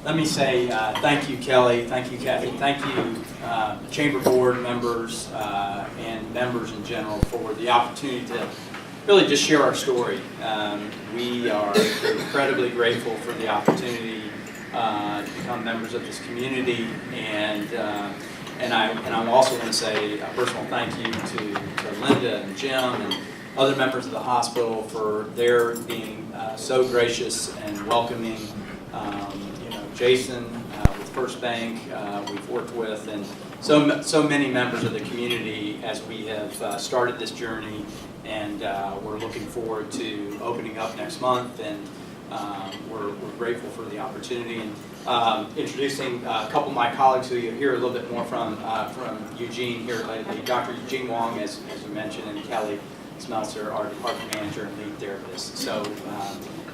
let me say thank you, Kelly. Thank you, Kathy. Thank you, Chamber Board members and members in general for the opportunity to really just share our story. We are incredibly grateful for the opportunity to become members of this community, and I also want to say a personal thank you to Linda and Jim and other members of the hospital for their being so gracious and welcoming. Jason with First Bank we've worked with, and so many members of the community as we have started this journey, and we're looking forward to opening up next month, and we're grateful for the opportunity. And introducing a couple of my colleagues who you'll hear a little bit more from Eugene here lately. Dr. Eugene Wong, as you mentioned, and Kelly Smeltzer, our department manager and lead therapist. So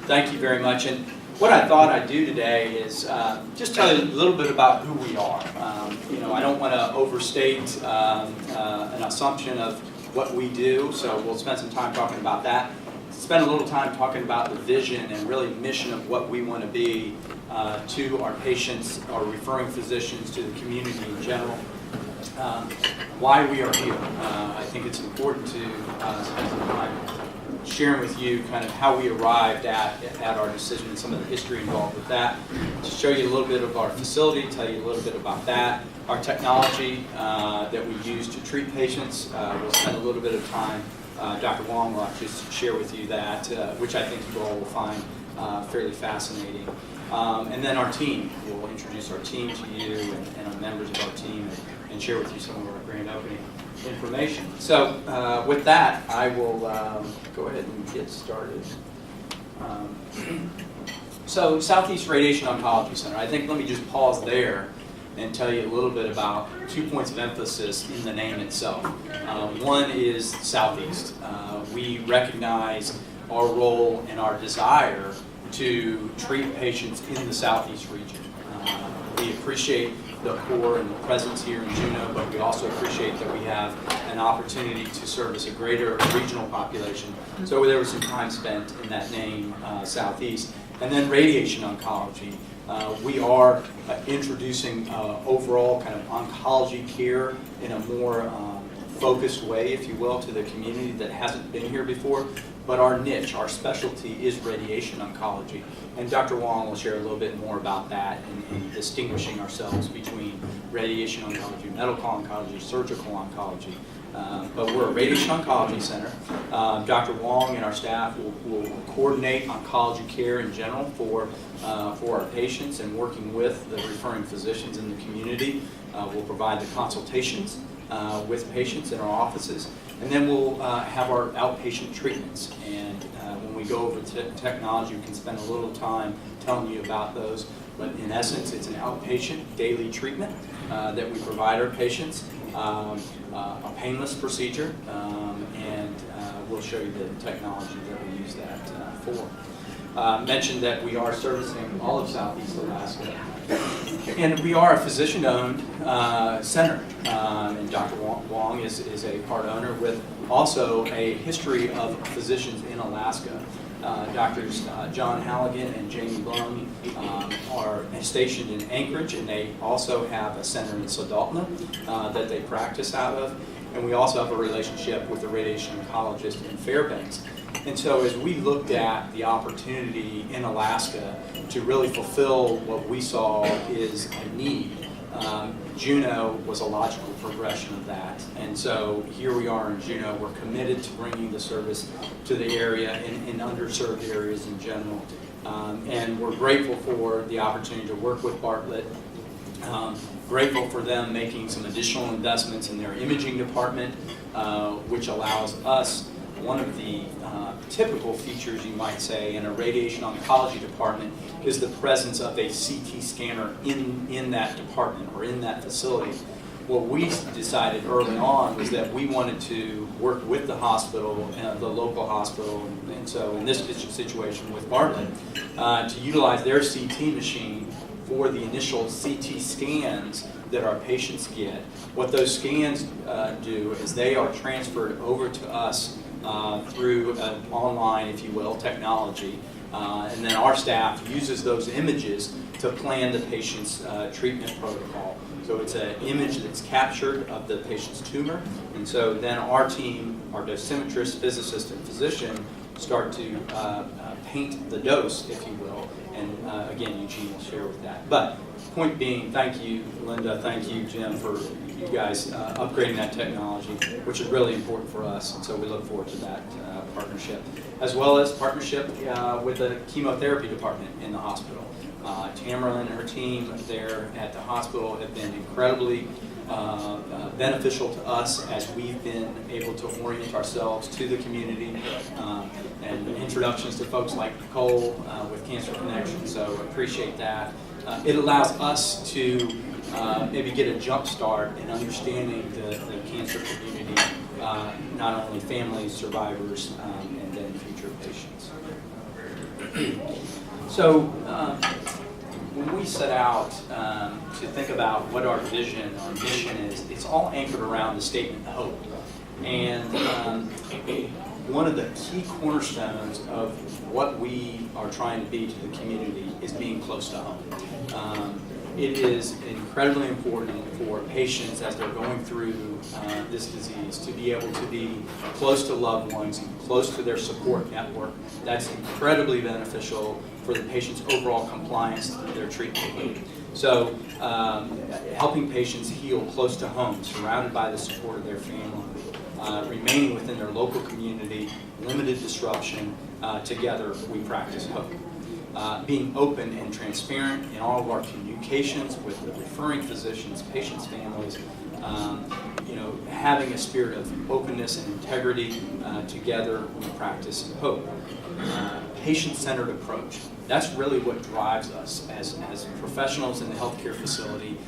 thank you very much. And what I thought I'd do today is just tell you a little bit about who we are. I don't want to overstate an assumption of what we do, so we'll spend some time talking about that. Spend a little time talking about the vision and really mission of what we want to be to our patients, our referring physicians, to the community in general. Why we are here. I think it's important to spend some time sharing with you kind of how we arrived at our decision and some of the history involved with that. To show you a little bit of our facility, tell you a little bit about that. Our technology that we use to treat patients. We'll spend a little bit of time. Dr. Wong will actually share with you that, which I think you all will find fairly fascinating. And then our team. We'll introduce our team to you and our members of our team and share with you some of our grand opening information. So with that, I will go ahead and get started. So Southeast Radiation Oncology Center. I think let me just pause there and tell you a little bit about 2 points of emphasis in the name itself. One is Southeast. We recognize our role and our desire to treat patients in the Southeast region. We appreciate the core and the presence here in Juneau, but we also appreciate that we have an opportunity to service a greater regional population. So there was some time spent in that name, Southeast. And then radiation oncology. We are introducing overall kind of oncology care in a more focused way, if you will, to the community that hasn't been here before. But our niche, our specialty is radiation oncology. And Dr. Wong will share a little bit more about that and distinguishing ourselves between radiation oncology, medical oncology, surgical oncology. But we're a radiation oncology center. Dr. Wong and our staff will coordinate oncology care in general for our patients, and working with the referring physicians in the community. We'll provide the consultations with patients in our offices, and then we'll have our outpatient treatments. And when we go over to technology, we can spend a little time telling you about those. But in essence, it's an outpatient daily treatment that we provide our patients. A painless procedure, and we'll show you the technology that we use that for. Mentioned that we are servicing all of Southeast Alaska, and we are a physician-owned center, and Dr. Wong is a part owner with also a history of physicians in Alaska. Doctors John Halligan and Jamie Blum are stationed in Anchorage, and they also have a center in Soldotna that they practice out of. And we also have a relationship with a radiation oncologist in Fairbanks. And so as we looked at the opportunity in Alaska to really fulfill what we saw is a need, Juneau was a logical progression of that. And so here we are in Juneau. We're committed to bringing the service to the area in underserved areas in general. And we're grateful for the opportunity to work with Bartlett. Grateful for them making some additional investments in their imaging department, which allows us, one of the typical features, you might say, in a radiation oncology department is the presence of a CT scanner in that department or in that facility. What we decided early on was that we wanted to work with the hospital, the local hospital, and so in this situation with Bartlett, to utilize their CT machine for the initial CT scans that our patients get. What those scans do is they are transferred over to us through online, if you will, technology, And then our staff uses those images to plan the patient's treatment protocol. So it's an image that's captured of the patient's tumor, and so then our team, our dosimetrist, physicist, and physician start to paint the dose, if you will, and again, Eugene will share with that. But point being, thank you, Linda, thank you, Jim, for you guys upgrading that technology, which is really important for us, and so we look forward to that partnership, as well as partnership with the chemotherapy department in the hospital. Tamara and her team there at the hospital have been incredibly beneficial to us as we've been able to orient ourselves to the community, and introductions to folks like Nicole with Cancer Connection, so appreciate that. It allows us to maybe get a jump start in understanding the cancer community, not only families, survivors, and then future patients. So when we set out to think about what our vision, our mission is, it's all anchored around the statement of hope. And one of the key cornerstones of what we are trying to be to the community is being close to home. It is incredibly important for patients as they're going through this disease to be able to be close to loved ones, close to their support network. That's incredibly beneficial for the patient's overall compliance to their treatment. So helping patients heal close to home, surrounded by the support of their family, remaining within their local community, limited disruption, together we practice hope. Being open and transparent in all of our communications with the referring physicians, patients, families, having a spirit of openness and integrity, together we practice hope. Patient-centered approach. That's really what drives us as professionals in the healthcare facility.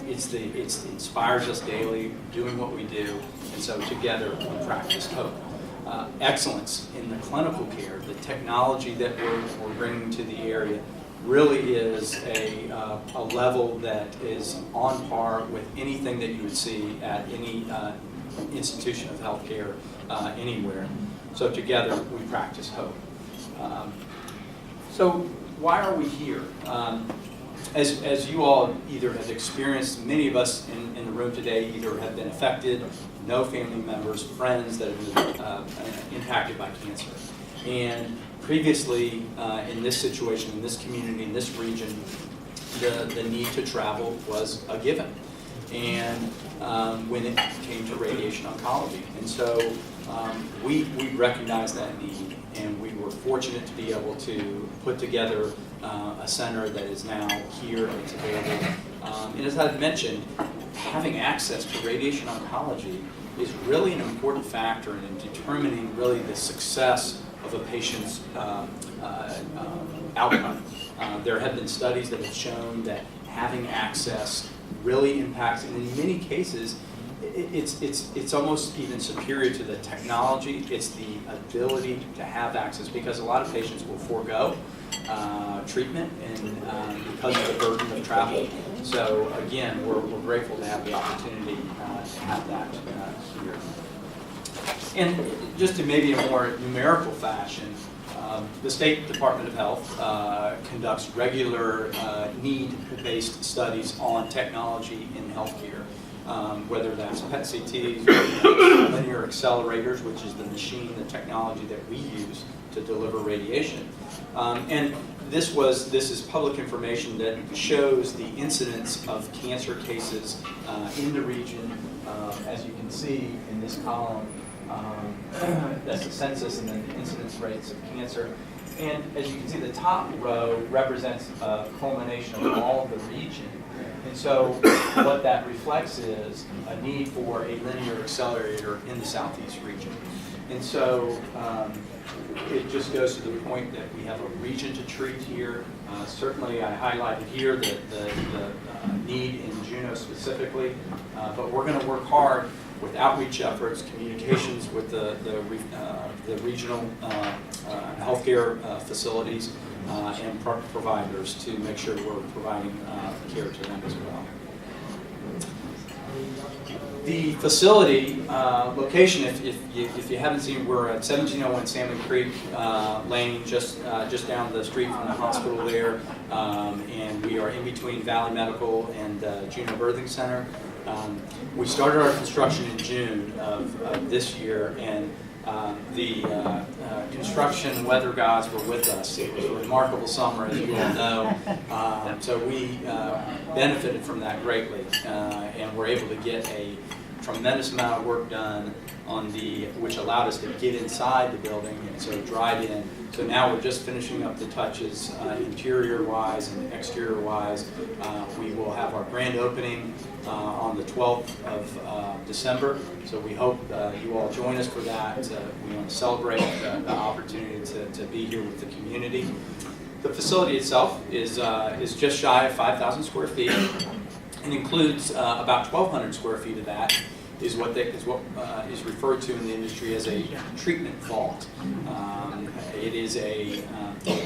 It inspires us daily, doing what we do, and so together we practice hope. Excellence in the clinical care, the technology that we're bringing to the area really is a level that is on par with anything that you would see at any institution of healthcare anywhere. So together we practice hope. So why are we here? As you all either have experienced, many of us in the room today either have been affected, know family members, friends that have been impacted by cancer. And previously, in this situation, in this community, in this region, the need to travel was a given. And when it came to radiation oncology. And so we recognized that need, and we were fortunate to be able to put together a center that is now here and it's available. And as I've mentioned, having access to radiation oncology is really an important factor in determining really the success of a patient's outcome. There have been studies that have shown that having access really impacts, and in many cases, it's almost even superior to the technology. It's the ability to have access, because a lot of patients will forego treatment and because of the burden of travel. So again, we're grateful to have the opportunity to have that here. And just in maybe a more numerical fashion, the State Department of Health conducts regular need-based studies on technology in healthcare, whether that's PET-CTs, linear accelerators, which is the machine, the technology that we use to deliver radiation. And this is public information that shows the incidence of cancer cases in the region. As you can see in this column, that's the census and then the incidence rates of cancer. And as you can see, the top row represents a culmination of all of the region. And so what that reflects is a need for a linear accelerator in the southeast region. And so it just goes to the point that we have a region to treat here. Certainly I highlighted here the need in Juneau specifically, but we're going to work hard with outreach efforts, communications with the regional healthcare facilities and providers to make sure we're providing care to them as well. The facility location, if you haven't seen, we're at 1701 Salmon Creek Lane, just down the street from the hospital there, and we are in between Valley Medical and Juneau Birthing Center. We started our construction in June of this year, and the construction weather gods were with us. It was a remarkable summer, as you all know, so we benefited from that greatly, and were able to get a tremendous amount of work done on which allowed us to get inside the building and so drive in. So now we're just finishing up the touches interior-wise and exterior-wise. We will have our grand opening on the 12th of December. So we hope you all join us for that. We want to celebrate the opportunity to be here with the community. The facility itself is just shy of 5,000 square feet. It includes about 1,200 square feet of that is what is referred to in the industry as a treatment vault. It is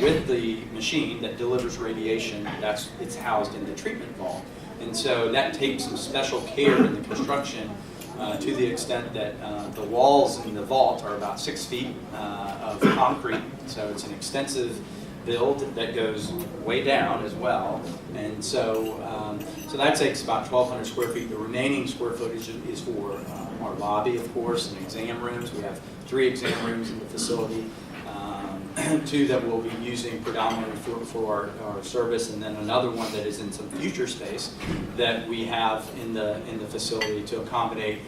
with the machine that delivers radiation, it's housed in the treatment vault. And so that takes some special care in the construction to the extent that the walls in the vault are about 6 feet of concrete. So it's an extensive build that goes way down as well, and so that takes about 1,200 square feet. The remaining square footage is for our lobby, of course, and exam rooms. We have 3 exam rooms in the facility, 2 that we'll be using predominantly for our service, and then another one that is in some future space that we have in the facility to accommodate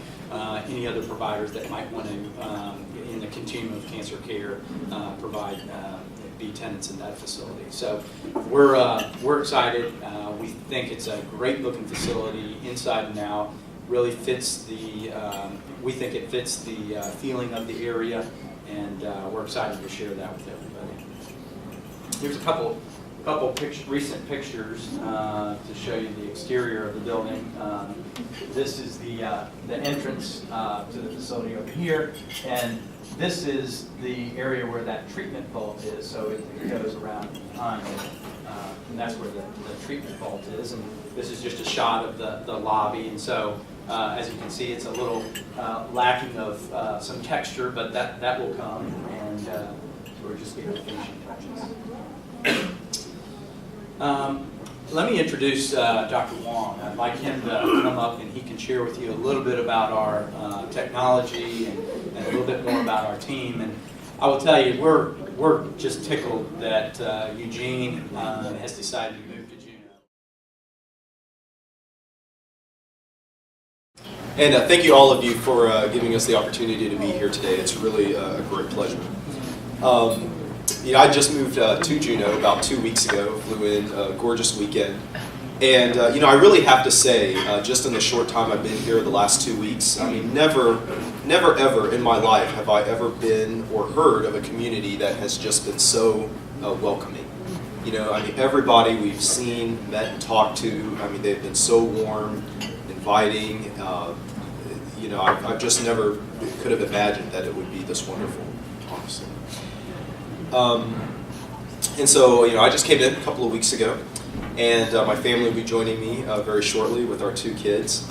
any other providers that might want to, in the continuum of cancer care, provide be tenants in that facility. So we're excited. We think it's a great looking facility inside and out. Really fits we think it fits the feeling of the area, and we're excited to share that with everybody. Here's a couple recent pictures to show you the exterior of the building. This is the entrance to the facility over here, and this is the area where that treatment vault is, so it goes around behind it, and that's where the treatment vault is. And this is just a shot of the lobby, and so as you can see, it's a little lacking of some texture, but that will come, and so we're just getting the finishing touches. Let me introduce Dr. Wong. I'd like him to come up and he can share with you a little bit about our technology and a little bit more about our team. And I will tell you, we're just tickled that Eugene has decided to move to Juneau. And thank you all of you for giving us the opportunity to be here today. It's really a great pleasure. I just moved to Juneau about 2 weeks ago, flew in a gorgeous weekend. And, I really have to say, just in the short time I've been here, the last 2 weeks, I mean, never ever in my life have I ever been or heard of a community that has just been so welcoming. Everybody we've seen, met, and talked to, they've been so warm, inviting. I just never could have imagined that it would be this wonderful, honestly. And so, I just came in a couple of weeks ago, and my family will be joining me very shortly with our 2 kids.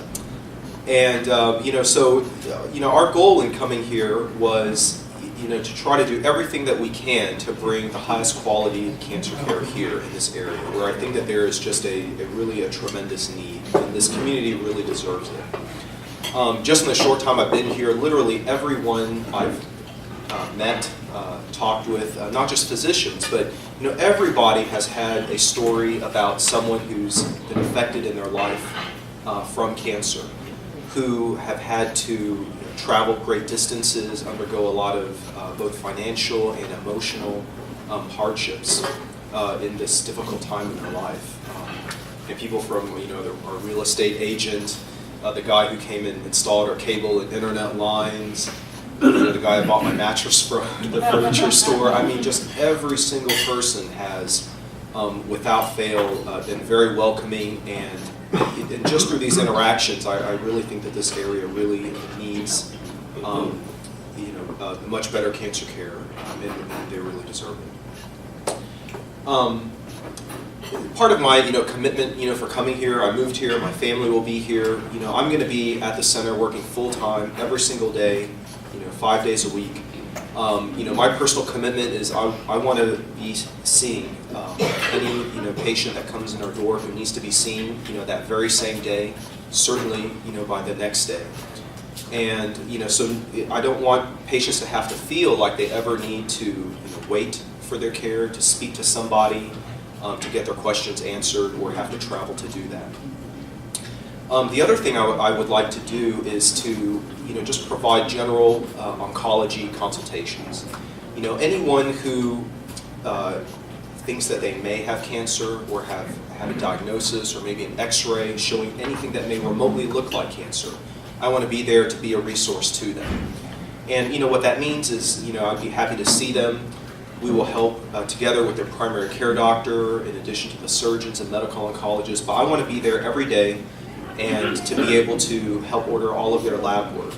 And, our goal in coming here was, to try to do everything that we can to bring the highest quality cancer care here in this area, where I think that there is just really a tremendous need, and this community really deserves it. Just in the short time I've been here, literally everyone I've met, talked with, not just physicians, but everybody has had a story about someone who's been affected in their life from cancer, who have had to travel great distances, undergo a lot of both financial and emotional hardships in this difficult time in their life. And people from our real estate agent, the guy who came and installed our cable and internet lines, the guy I bought my mattress from, the furniture store. Just every single person has, without fail, been very welcoming, and just through these interactions, I really think that this area really needs, much better cancer care, and they really deserve it. part of my commitment for coming here, I moved here, my family will be here. I'm going to be at the center working full time every single day, 5 days a week. My personal commitment is I want to be seeing any patient that comes in our door who needs to be seen that very same day, certainly by the next day. And so I don't want patients to have to feel like they ever need to wait for their care, to speak to somebody, to get their questions answered, or have to travel to do that. The other thing I would like to do is to just provide general oncology consultations. Anyone who thinks that they may have cancer or have had a diagnosis or maybe an x-ray showing anything that may remotely look like cancer, I want to be there to be a resource to them. And what that means is I'd be happy to see them. We will help together with their primary care doctor in addition to the surgeons and medical oncologists, but I want to be there every day and to be able to help order all of their lab work,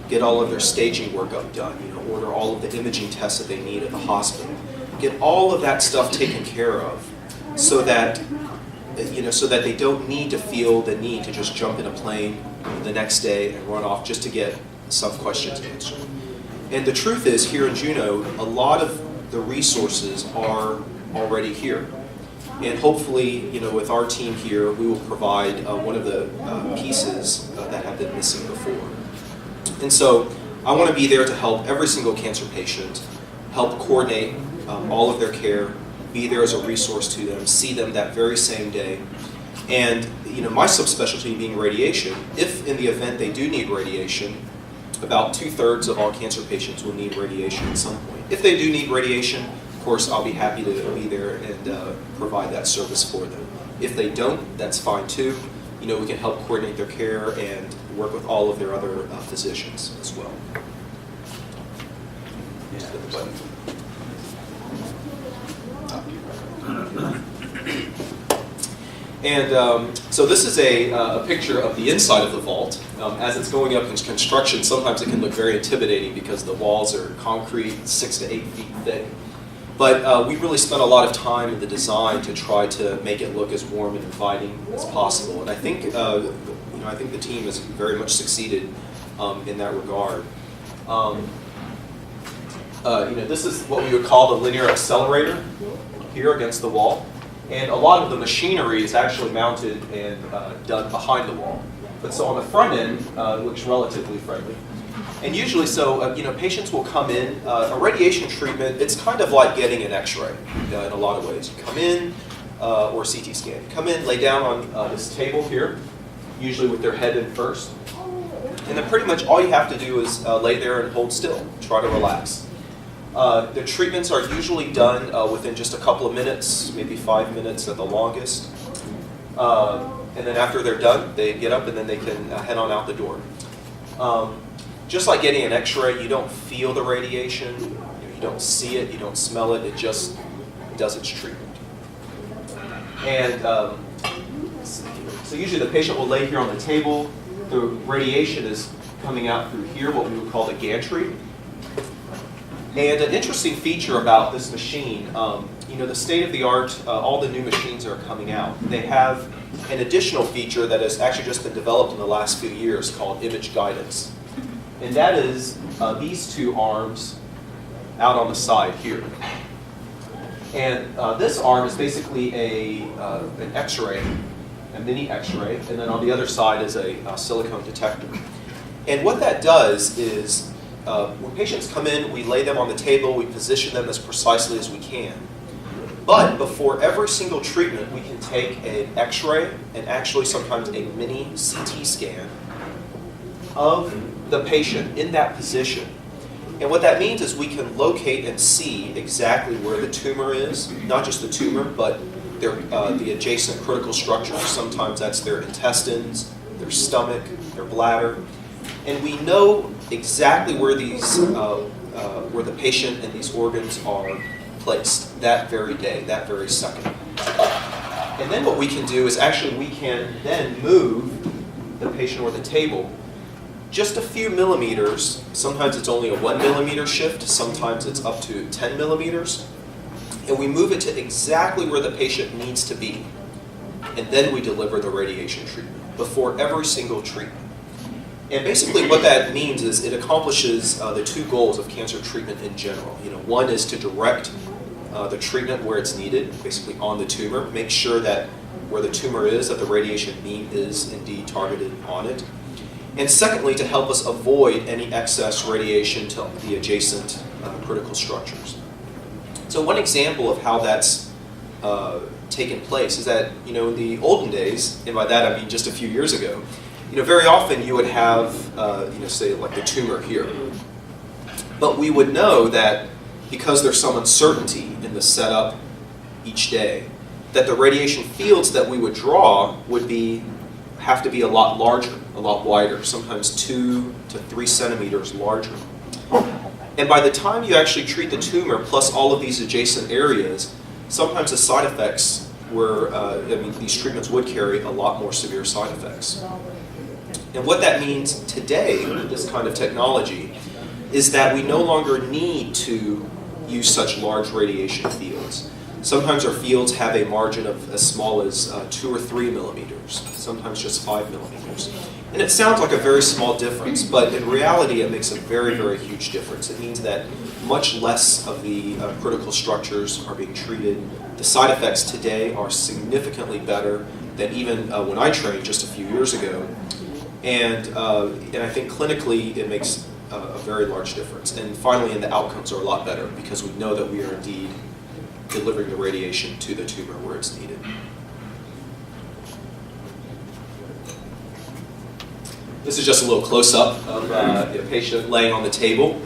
get all of their staging workup done, order all of the imaging tests that they need at the hospital, get all of that stuff taken care of so that they don't need to feel the need to just jump in a plane the next day and run off just to get some questions answered. And the truth is, here in Juneau, a lot of the resources are already here. And hopefully, with our team here, we will provide one of the pieces that have been missing before. And so I want to be there to help every single cancer patient, help coordinate all of their care, be there as a resource to them, see them that very same day. And my subspecialty being radiation, if in the event they do need radiation, about 2/3 of all cancer patients will need radiation at some point. If they do need radiation, of course, I'll be happy to be there and provide that service for them. If they don't, that's fine too. We can help coordinate their care and work with all of their other physicians as well. And so this is a picture of the inside of the vault. As it's going up in construction, sometimes it can look very intimidating because the walls are concrete, 6 to 8 feet thick. But we really spent a lot of time in the design to try to make it look as warm and inviting as possible. And I think the team has very much succeeded in that regard. This is what we would call the linear accelerator here against the wall. And a lot of the machinery is actually mounted and done behind the wall. But so on the front end, it looks relatively friendly. And usually, patients will come in. A radiation treatment, it's kind of like getting an x-ray in a lot of ways. You come in, or CT scan. You come in, lay down on this table here, usually with their head in first. And then pretty much all you have to do is lay there and hold still, try to relax. The treatments are usually done within just a couple of minutes, maybe 5 minutes at the longest. And then after they're done, they get up and then they can head on out the door. Just like getting an x-ray, you don't feel the radiation, you don't see it, you don't smell it, it just does its treatment. And so usually the patient will lay here on the table. The radiation is coming out through here, what we would call the gantry. And an interesting feature about this machine, the state-of-the-art, all the new machines that are coming out, they have an additional feature that has actually just been developed in the last few years called image guidance. And that is these two arms out on the side here. And this arm is basically an x-ray, a mini x-ray, and then on the other side is a silicone detector. And what that does is, when patients come in, we lay them on the table, we position them as precisely as we can. But before every single treatment, we can take an x-ray and actually sometimes a mini CT scan of the patient in that position. And what that means is we can locate and see exactly where the tumor is, not just the tumor, but the adjacent critical structures. Sometimes that's their intestines, their stomach, their bladder. And we know exactly where where the patient and these organs are placed that very day, that very second. And then what we can do is actually we can then move the patient or the table just a few millimeters. Sometimes it's only a 1 millimeter shift, sometimes it's up to 10 millimeters. and we move it to exactly where the patient needs to be. And then we deliver the radiation treatment before every single treatment. And basically what that means is it accomplishes the two goals of cancer treatment in general. One is to direct the treatment where it's needed, basically on the tumor, make sure that where the tumor is, that the radiation beam is indeed targeted on it. And secondly, to help us avoid any excess radiation to the adjacent critical structures. So one example of how that's taken place is that, in the olden days, and by that I mean just a few years ago, very often you would have, say like the tumor here. But we would know that because there's some uncertainty in the setup each day, that the radiation fields that we would draw would have to be a lot larger, a lot wider, sometimes 2 to 3 centimeters larger. And by the time you actually treat the tumor plus all of these adjacent areas, sometimes the side effects were, these treatments would carry a lot more severe side effects. And what that means today, with this kind of technology, is that we no longer need to use such large radiation fields. Sometimes our fields have a margin of as small as 2 or 3 millimeters, sometimes just 5 millimeters. And it sounds like a very small difference, but in reality it makes a very, very huge difference. It means that much less of the critical structures are being treated. The side effects today are significantly better than even when I trained just a few years ago. And I think clinically it makes a very large difference. And finally, the outcomes are a lot better because we know that we are indeed delivering the radiation to the tumor where it's needed. This is just a little close-up of the patient laying on the table.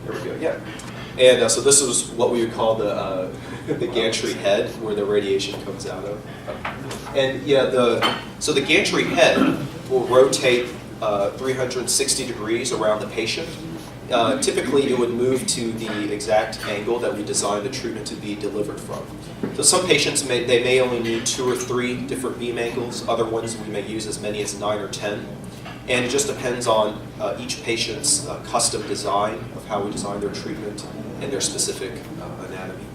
There we go, yeah. And so this is what we would call the gantry head, where the radiation comes out of. And yeah, so the gantry head will rotate 360 degrees around the patient. Typically, it would move to the exact angle that we designed the treatment to be delivered from. So some patients, they may only need 2 or 3 different beam angles. Other ones we may use as many as 9 or 10. And it just depends on each patient's custom design of how we design their treatment and their specific anatomy.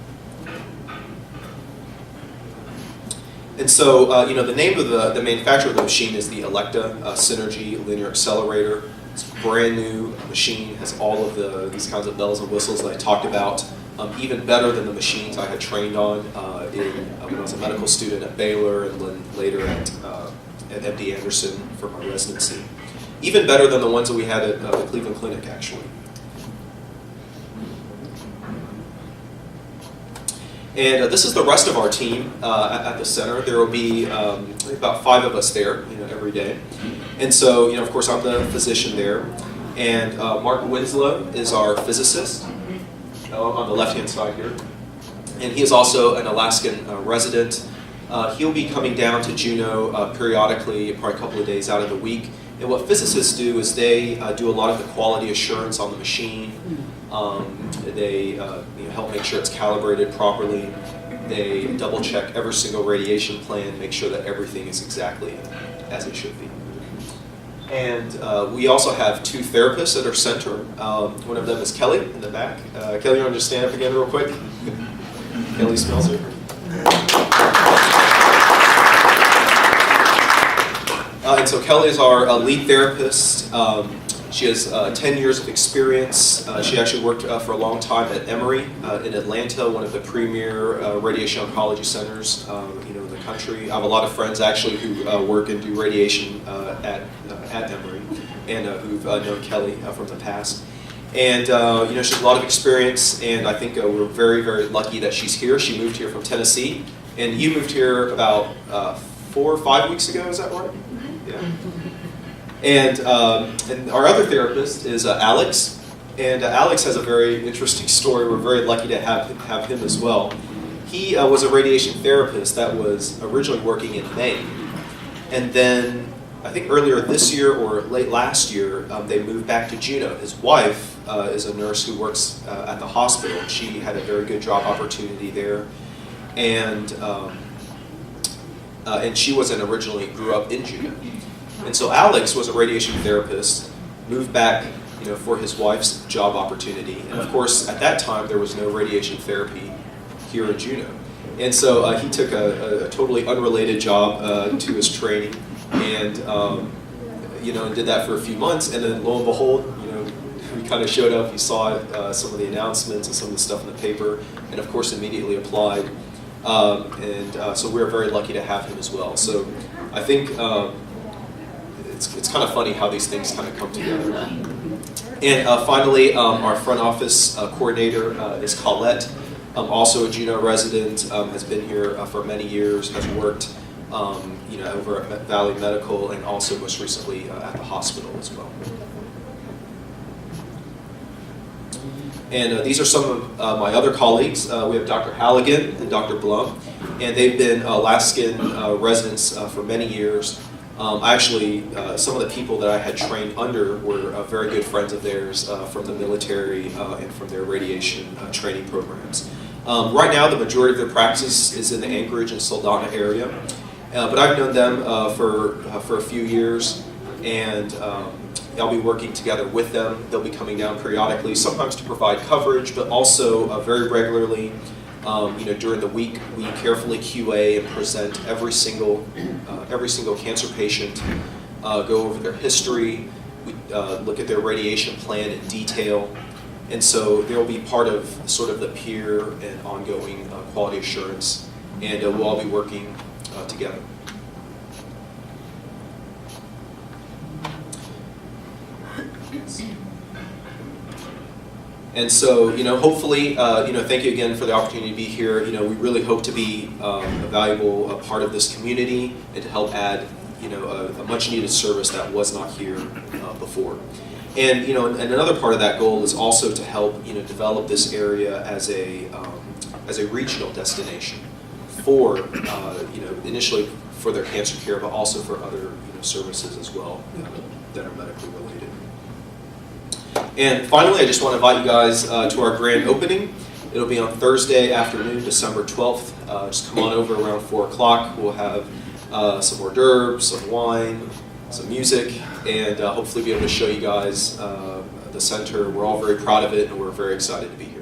And so, the name of the manufacturer of the machine is the Elekta Synergy Linear Accelerator. It's a brand new machine, has all of these kinds of bells and whistles that I talked about, even better than the machines I had trained on when I was a medical student at Baylor and then later at MD Anderson for my residency. Even better than the ones that we had at the Cleveland Clinic, actually. And this is the rest of our team at the center. There will be about 5 of us there, every day. And so, of course, I'm the physician there. And Mark Winslow is our physicist on the left-hand side here. And he is also an Alaskan resident. He'll be coming down to Juneau periodically, probably a couple of days out of the week. And what physicists do is they do a lot of the quality assurance on the machine. They help make sure it's calibrated properly. They double check every single radiation plan, make sure that everything is exactly as it should be. And we also have 2 therapists at our center. One of them is Kelly in the back. Kelly, you want to just stand up again real quick? Kelly Smelser. And so Kelly is our lead therapist. She has 10 years of experience. She actually worked for a long time at Emory in Atlanta, one of the premier radiation oncology centers in the country. I have a lot of friends actually who work and do radiation at Emory and who've known Kelly from the past. And she has a lot of experience, and I think we're very, very lucky that she's here. She moved here from Tennessee, and you moved here about 4 or 5 weeks ago, is that right? Yeah. And our other therapist is Alex, and Alex has a very interesting story. We're very lucky to have him as well. He was a radiation therapist that was originally working in Maine, and then I think earlier this year or late last year, they moved back to Juneau. His wife is a nurse who works at the hospital. She had a very good job opportunity there, and she originally grew up in Juneau. And so Alex was a radiation therapist, moved back for his wife's job opportunity. And of course, at that time, there was no radiation therapy here in Juneau. And so he took a totally unrelated job to his training, and and did that for a few months. And then lo and behold, we kind of showed up. He saw some of the announcements and some of the stuff in the paper, and of course immediately applied. So we're very lucky to have him as well. So I think it's kind of funny how these things kind of come together. And finally, our front office coordinator is Colette, also a Juneau resident, has been here for many years, has worked over at Valley Medical, and also most recently at the hospital as well. And these are some of my other colleagues. We have Dr. Halligan and Dr. Blum, and they've been Alaskan residents for many years. Actually, some of the people that I had trained under were very good friends of theirs from the military and from their radiation training programs. Right now, the majority of their practice is in the Anchorage and Saldana area, but I've known them for a few years, and I'll be working together with them. They'll be coming down periodically, sometimes to provide coverage, but also very regularly. During the week, we carefully QA and present every single cancer patient, go over their history, we look at their radiation plan in detail, and so they'll be part of sort of the peer and ongoing quality assurance, and we'll all be working together. And so, hopefully, thank you again for the opportunity to be here. We really hope to be a valuable part of this community and to help add, a much needed service that was not here before. And, and another part of that goal is also to help, develop this area as a regional destination for, initially for their cancer care, but also for other, services as well that are medically related. And finally, I just want to invite you guys to our grand opening. It'll be on Thursday afternoon, December 12th. Just come on over around 4 o'clock. We'll have some hors d'oeuvres, some wine, some music, and hopefully be able to show you guys the center. We're all very proud of it, and we're very excited to be here.